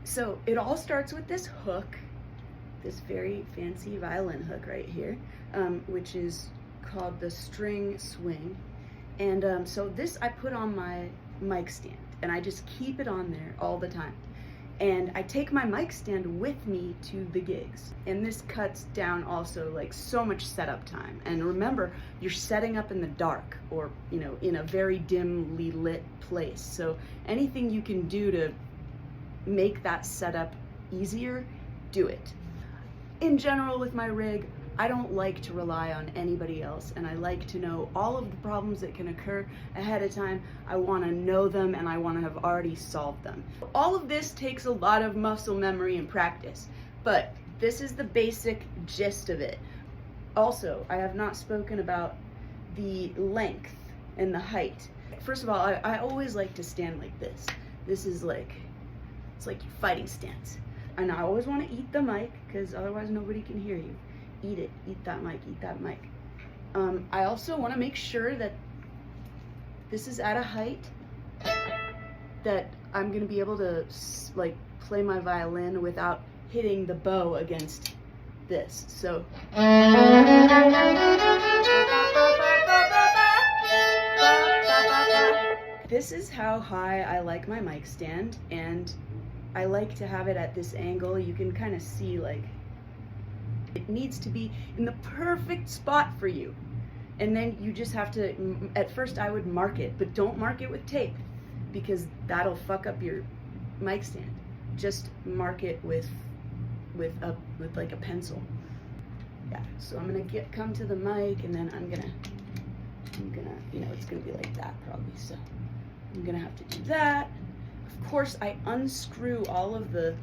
So it all starts with this hook, this very fancy violin hook right here, which is called the string swing. And so this I put on my mic stand, and I just keep it on there all the time. And I take my mic stand with me to the gigs. And this cuts down also like so much setup time. And remember, you're setting up in the dark, or, you know, in a very dimly lit place. So anything you can do to make that setup easier, do it. In general with my rig, I don't like to rely on anybody else, and I like to know all of the problems that can occur ahead of time. I want to know them, and I want to have already solved them. All of this takes a lot of muscle memory and practice, but this is the basic gist of it. Also, I have not spoken about the length and the height. First of all, I always like to stand like this. This is like, it's like your fighting stance. And I always want to eat the mic, because otherwise nobody can hear you. Eat it, eat that mic, eat that mic. I also want to make sure that this is at a height that I'm going to be able to like play my violin without hitting the bow against this. So this is how high I like my mic stand, and I like to have it at this angle. You can kind of see, like, it needs to be in the perfect spot for you. And then you just have to, at first I would mark it, but don't mark it with tape, because that'll fuck up your mic stand. Just mark it with like a pencil. Yeah, so I'm gonna come to the mic, and then I'm gonna, you know, it's gonna be like that probably, so I'm gonna have to do that. Of course, I unscrew all of the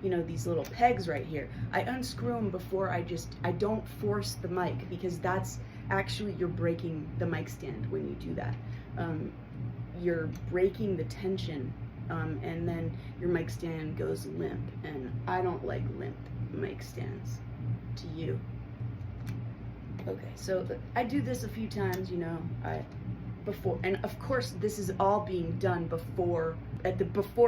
you know, these little pegs right here. I unscrew them before I don't force the mic, because that's actually, you're breaking the mic stand when you do that. You're breaking the tension, and then your mic stand goes limp, and I don't like limp mic stands. To you. Okay, so I do this a few times, you know, before, and of course this is all being done before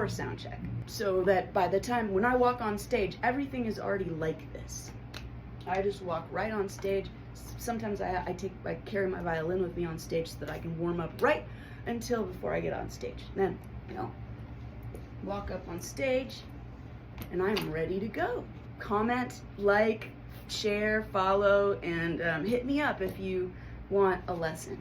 sound check, so that by the time when I walk on stage, everything is already like this. I just walk right on stage. Sometimes I carry my violin with me on stage so that I can warm up right until before I get on stage. Then, you know, walk up on stage, and I'm ready to go. Comment, like, share, follow, and hit me up if you want a lesson.